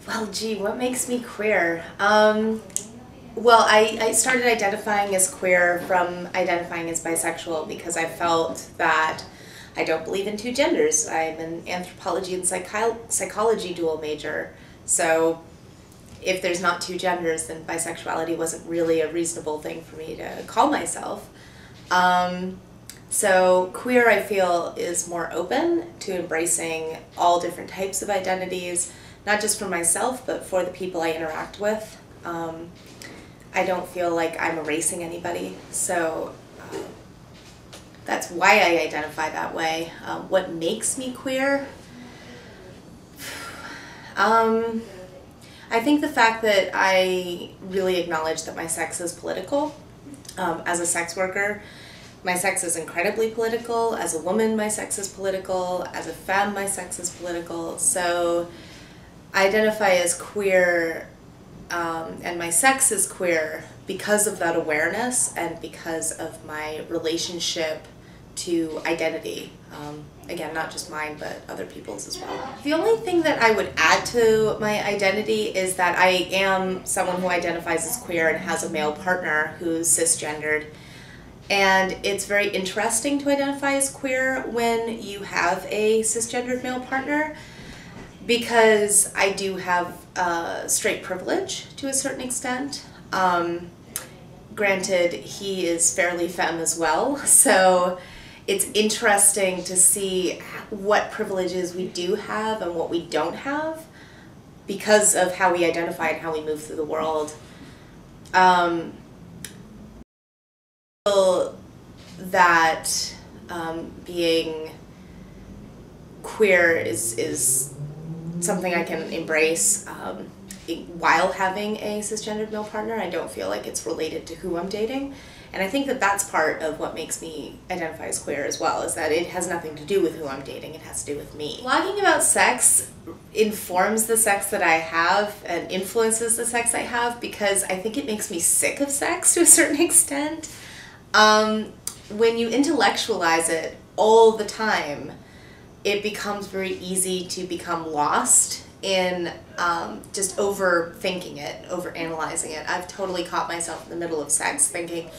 Well, gee, what makes me queer? Well, I started identifying as queer from identifying as bisexual because I felt that I don't believe in two genders. I'm an anthropology and psychology dual major. So if there's not two genders, then bisexuality wasn't really a reasonable thing for me to call myself. So queer, I feel, is more open to embracing all different types of identities, not just for myself, but for the people I interact with. I don't feel like I'm erasing anybody, so that's why I identify that way. What makes me queer? I think the fact that I really acknowledge that my sex is political. As a sex worker, my sex is incredibly political. As a woman, my sex is political. As a femme, my sex is political. So I identify as queer and my sex is queer because of that awareness and because of my relationship to identity. Again, not just mine, but other people's as well. The only thing that I would add to my identity is that I am someone who identifies as queer and has a male partner who's cisgendered. And it's very interesting to identify as queer when you have a cisgendered male partner, because I do have straight privilege to a certain extent. Granted, he is fairly femme as well, so it's interesting to see what privileges we do have and what we don't have because of how we identify and how we move through the world. I feel that being queer is something I can embrace while having a cisgendered male partner. I don't feel like it's related to who I'm dating. And I think that that's part of what makes me identify as queer as well, is that it has nothing to do with who I'm dating, it has to do with me. Blogging about sex informs the sex that I have and influences the sex I have because I think it makes me sick of sex to a certain extent. When you intellectualize it all the time, it becomes very easy to become lost in just overthinking it, overanalyzing it. I've totally caught myself in the middle of sex thinking,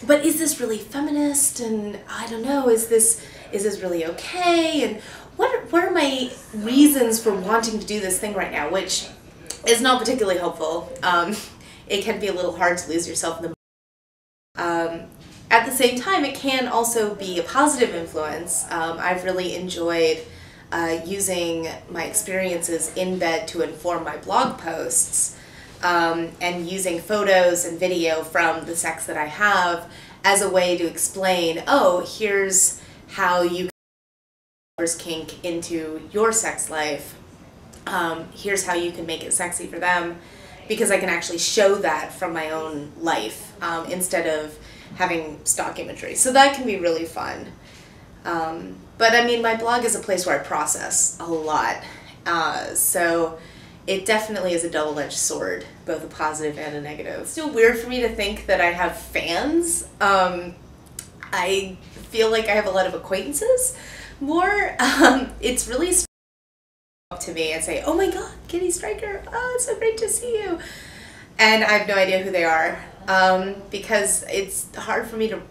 but is this really feminist? And I don't know, is this really okay? And what are my reasons for wanting to do this thing right now? Which is not particularly helpful. It can be a little hard to lose yourself in the at the same time, it can also be a positive influence. I've really enjoyed using my experiences in bed to inform my blog posts, and using photos and video from the sex that I have as a way to explain, oh, here's how you can kink into your sex life. Here's how you can make it sexy for them, because I can actually show that from my own life instead of having stock imagery. So that can be really fun. But I mean, my blog is a place where I process a lot. So it definitely is a double-edged sword, both a positive and a negative. It's still weird for me to think that I have fans. I feel like I have a lot of acquaintances more. It's really up to me and say, oh my god, Kitty Stryker, oh, it's so great to see you. And I have no idea who they are. Because it's hard for me to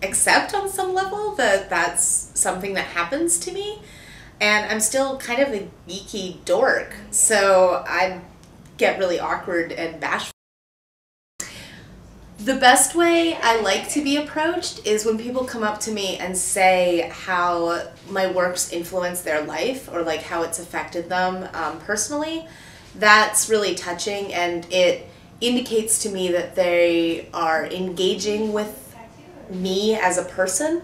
accept on some level that that's something that happens to me, and I'm still kind of a geeky dork, so I get really awkward and bashful. The best way I like to be approached is when people come up to me and say how my work's influenced their life, or like how it's affected them personally. That's really touching, and it indicates to me that they are engaging with me as a person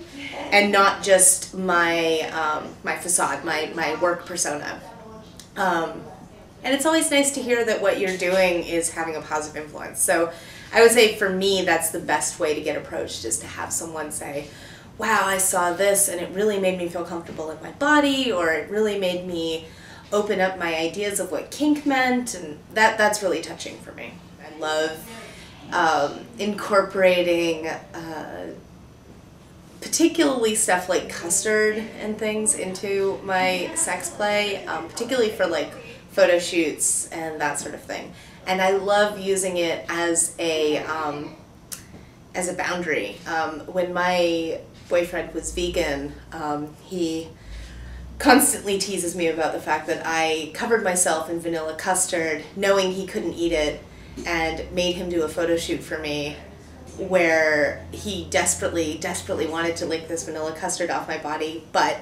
and not just my my facade, my work persona. And it's always nice to hear that what you're doing is having a positive influence. So I would say for me, that's the best way to get approached, is to have someone say, wow, I saw this and it really made me feel comfortable in my body, or it really made me open up my ideas of what kink meant, and that's really touching for me. I love incorporating particularly stuff like custard and things into my sex play, particularly for like photo shoots and that sort of thing. And I love using it as a boundary. When my boyfriend was vegan, he constantly teases me about the fact that I covered myself in vanilla custard knowing he couldn't eat it, and made him do a photo shoot for me where he desperately wanted to lick this vanilla custard off my body, but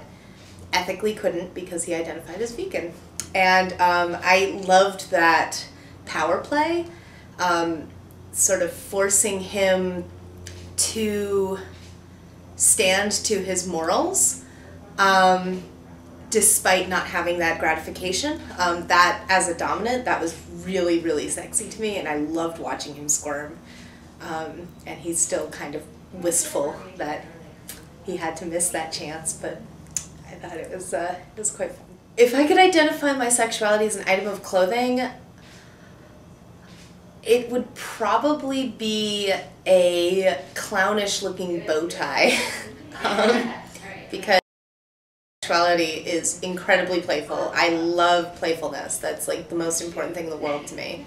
ethically couldn't because he identified as vegan. And I loved that power play, sort of forcing him to stand to his morals, despite not having that gratification. That, as a dominant, that was really, really sexy to me, and I loved watching him squirm. And he's still kind of wistful that he had to miss that chance, but I thought it was quite fun. If I could identify my sexuality as an item of clothing, it would probably be a clownish looking bow tie. Because sexuality is incredibly playful. I love playfulness. That's like the most important thing in the world to me.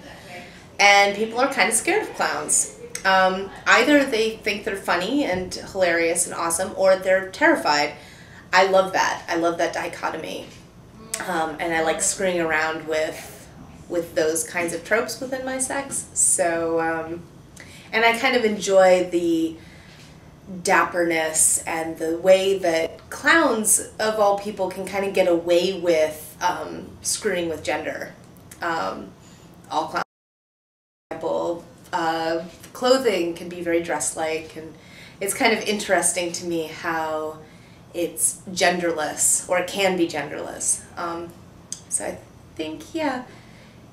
And people are kind of scared of clowns. Either they think they're funny and hilarious and awesome, or they're terrified. I love that. I love that dichotomy. And I like screwing around with those kinds of tropes within my sex. So, and I kind of enjoy the dapperness and the way that clowns, of all people, can kind of get away with screwing with gender. All clowns, for example, clothing can be very dress-like, and it's kind of interesting to me how it's genderless, or it can be genderless. So I think, yeah,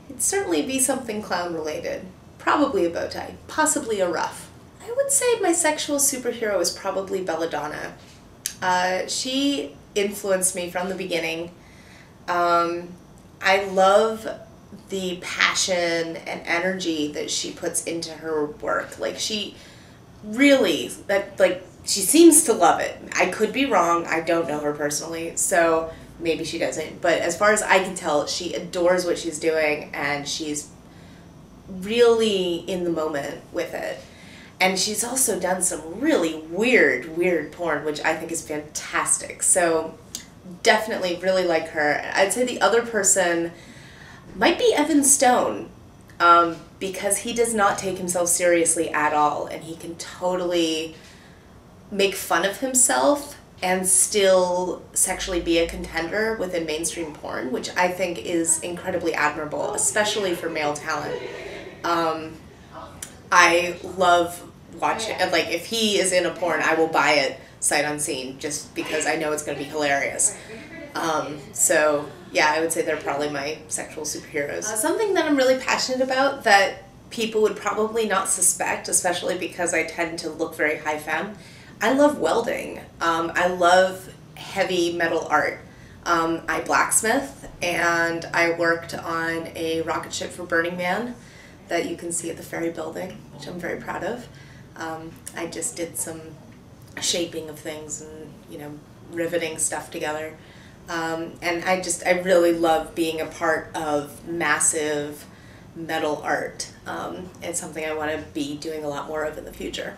it'd certainly be something clown-related. Probably a bow tie, possibly a ruff. I would say my sexual superhero is probably Belladonna. She influenced me from the beginning. I love the passion and energy that she puts into her work. Like, she really, she seems to love it. I could be wrong, I don't know her personally, so maybe she doesn't. But as far as I can tell, she adores what she's doing, and she's really in the moment with it. And she's also done some really weird porn, which I think is fantastic. So definitely really like her. I'd say the other person might be Evan Stone, because he does not take himself seriously at all, and he can totally make fun of himself and still sexually be a contender within mainstream porn, which I think is incredibly admirable, especially for male talent. I love watching, like, if he is in a porn, I will buy it sight unseen, just because I know it's going to be hilarious. So yeah, I would say they're probably my sexual superheroes. Something that I'm really passionate about that people would probably not suspect, especially because I tend to look very high femme, I love welding. I love heavy metal art. I blacksmith, and I worked on a rocket ship for Burning Man that you can see at the Ferry Building, which I'm very proud of. I just did some shaping of things and, you know, riveting stuff together. And I really love being a part of massive metal art. It's something I want to be doing a lot more of in the future.